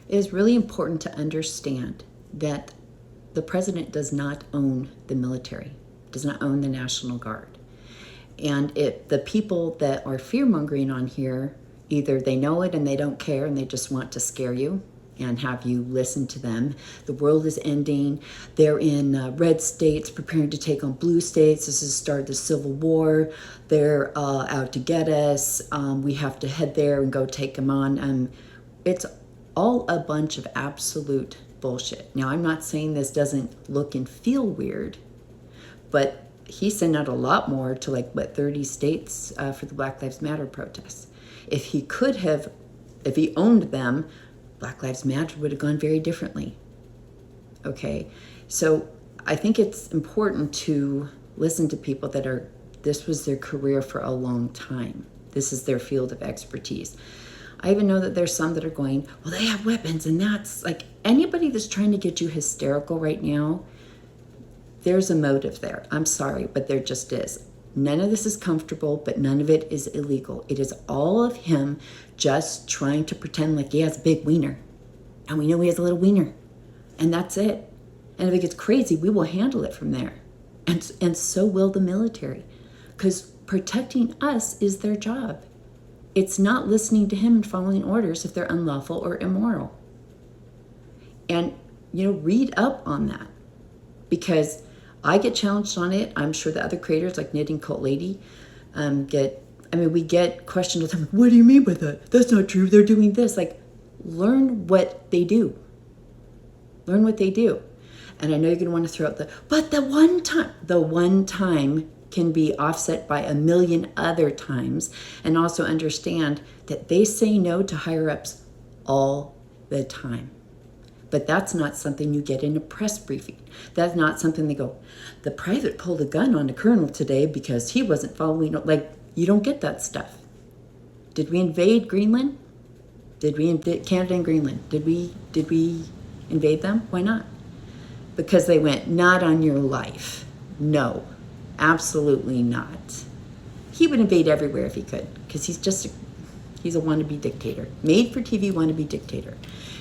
It is really important to understand that the president does not own the military, does not own the National Guard. And the people that are fear-mongering on here, either they know it and they don't care and they just want to scare you and have you listen to them. The world is ending. They're in red states preparing to take on blue states. This is the start of the Civil War. They're out to get us. We have to head there and go take them on. It's all a bunch of absolute bullshit. Now, I'm not saying this doesn't look and feel weird, but he sent out a lot more to 30 states for the Black Lives Matter protests. If he owned them, Black Lives Matter would have gone very differently. Okay, so I think it's important to listen to people this was their career for a long time. This is their field of expertise. I even know that there's some that are going, well, they have weapons, and that's anybody that's trying to get you hysterical right now, there's a motive there. I'm sorry, but there just is. None of this is comfortable, but none of it is illegal. It is all of him just trying to pretend like he has a big wiener. And we know he has a little wiener. And that's it. And if it gets crazy, we will handle it from there. And so will the military. Because protecting us is their job. It's not listening to him and following orders if they're unlawful or immoral. And, read up on that. Because I get challenged on it. I'm sure the other creators like Knitting Cult Lady we get questioned all the time. What do you mean by that? That's not true. They're doing this. Learn what they do. Learn what they do. And I know you're going to want to throw out but the one time can be offset by a million other times. And also understand that they say no to higher ups all the time. But that's not something you get in a press briefing. That's not something they go, the private pulled a gun on the colonel today because he wasn't following. You don't get that stuff. Did we invade Greenland? Did we invade Canada and Greenland? Did we invade them? Why not? Because they went, not on your life. No, absolutely not. He would invade everywhere if he could, because he's a wannabe dictator. Made for TV wannabe dictator.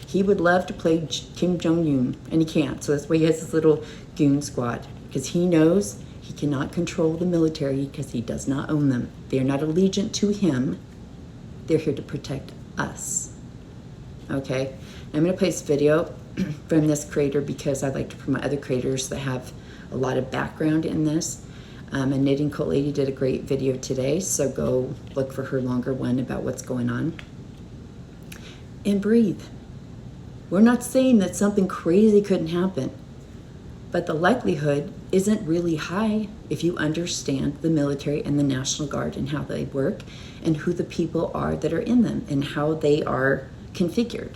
He would love to play Kim Jong-un, and he can't. So that's why he has his little goon squad, because he knows he cannot control the military because he does not own them. They are not allegiant to him. They're here to protect us. Okay? I'm going to play this video from this creator because I like to promote other creators that have a lot of background in this. And Knitting Cult Lady did a great video today, so go look for her longer one about what's going on. And breathe. We're not saying that something crazy couldn't happen, but the likelihood isn't really high if you understand the military and the National Guard and how they work and who the people are that are in them and how they are configured.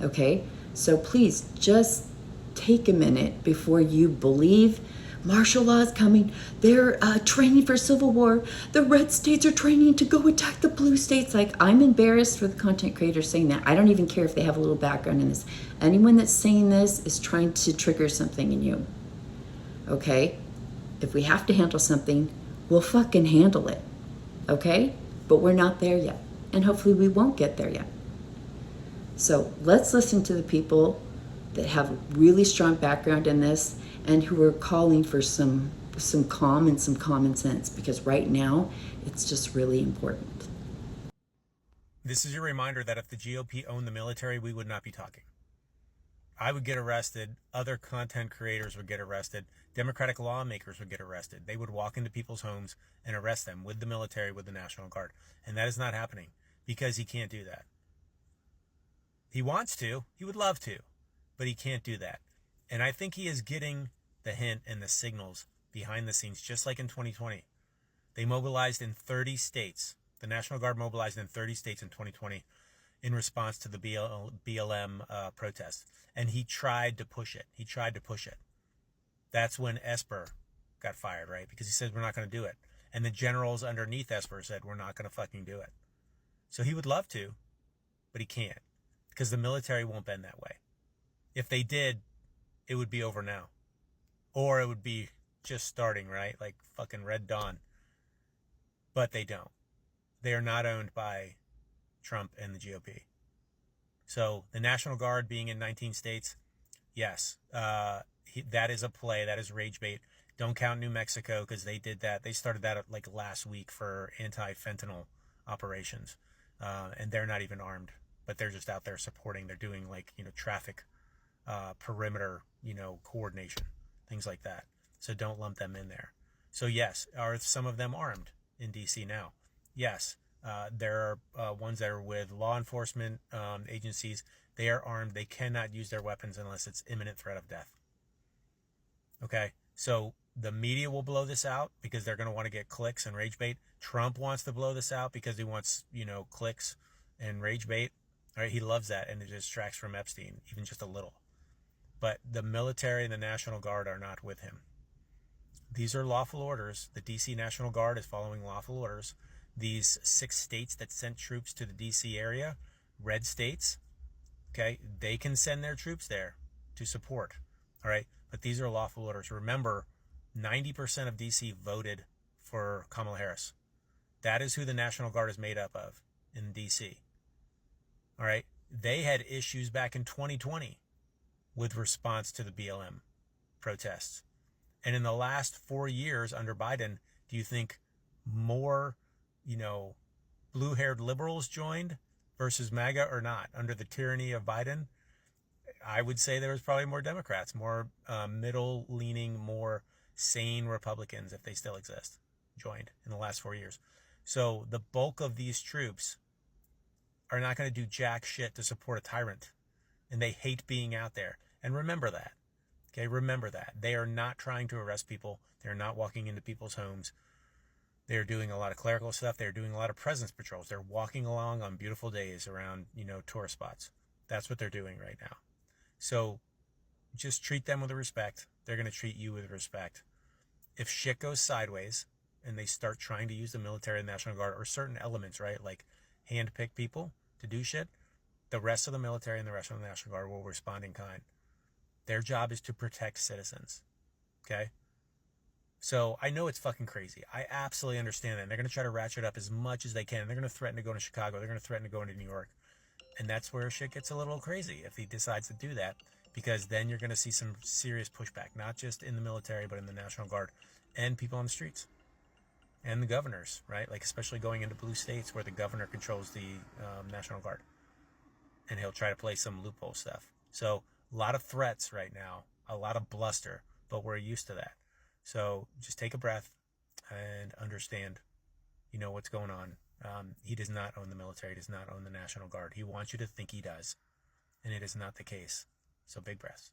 Okay? So please just take a minute before you believe martial law is coming. They're training for civil war. The red states are training to go attack the blue states. I'm embarrassed for the content creators saying that. I don't even care if they have a little background in this. Anyone that's saying this is trying to trigger something in you. Okay? If we have to handle something, we'll fucking handle it. Okay? But we're not there yet. And hopefully we won't get there yet. So let's listen to the people that have a really strong background in this and who are calling for some calm and some common sense, because right now it's just really important. This is your reminder that if the GOP owned the military, we would not be talking. I would get arrested. Other content creators would get arrested. Democratic lawmakers would get arrested. They would walk into people's homes and arrest them with the military, with the National Guard. And that is not happening because he can't do that. He wants to. He would love to. But he can't do that. And I think he is getting the hint and the signals behind the scenes, just like in 2020. They mobilized in 30 states. The National Guard mobilized in 30 states in 2020 in response to the BLM protests. And he tried to push it. That's when Esper got fired, right? Because he said, we're not going to do it. And the generals underneath Esper said, we're not going to fucking do it. So he would love to, but he can't. Because the military won't bend that way. If they did, it would be over now. Or it would be just starting, right? Like fucking Red Dawn. But they don't. They are not owned by Trump and the GOP. So the National Guard being in 19 states, yes, that is a play. That is rage bait. Don't count New Mexico because they did that. They started that like last week for anti-fentanyl operations, and they're not even armed, but they're just out there supporting. They're doing like traffic perimeter coordination, things like that. So don't lump them in there. So yes, are some of them armed in DC now? Yes. There are ones that are with law enforcement agencies. They are armed. They cannot use their weapons unless it's imminent threat of death. Okay, so the media will blow this out because they're going to want to get clicks and rage bait. Trump wants to blow this out because he wants, clicks and rage bait. All right, he loves that, and it distracts from Epstein, even just a little. But the military and the National Guard are not with him. These are lawful orders. The DC National Guard is following lawful orders. These 6 states that sent troops to the DC area, red states, okay, they can send their troops there to support. All right, but these are lawful orders. Remember, 90% of DC voted for Kamala Harris. That is who the National Guard is made up of in DC. All right, they had issues back in 2020 with response to the BLM protests. And in the last 4 years under Biden, do you think more, blue-haired liberals joined versus MAGA or not? Under the tyranny of Biden, I would say there was probably more Democrats, more middle-leaning, more sane Republicans, if they still exist, joined in the last 4 years. So the bulk of these troops are not going to do jack shit to support a tyrant. And they hate being out there. And remember that. Okay, remember that. They are not trying to arrest people. They're not walking into people's homes. They're doing a lot of clerical stuff. They're doing a lot of presence patrols. They're walking along on beautiful days around, tourist spots. That's what they're doing right now. So just treat them with respect. They're going to treat you with respect. If shit goes sideways and they start trying to use the military and National Guard or certain elements, right, like hand-pick people to do shit, the rest of the military and the rest of the National Guard will respond in kind. Their job is to protect citizens. Okay? So I know it's fucking crazy. I absolutely understand that. And they're going to try to ratchet up as much as they can. They're going to threaten to go to Chicago. They're going to threaten to go into New York. And that's where shit gets a little crazy if he decides to do that. Because then you're going to see some serious pushback, not just in the military, but in the National Guard and people on the streets. And the governors, right? Like especially going into blue states where the governor controls the National Guard. And he'll try to play some loophole stuff. So a lot of threats right now, a lot of bluster, but we're used to that. So just take a breath and understand, what's going on. He does not own the military. He does not own the National Guard. He wants you to think he does. And it is not the case. So big breaths.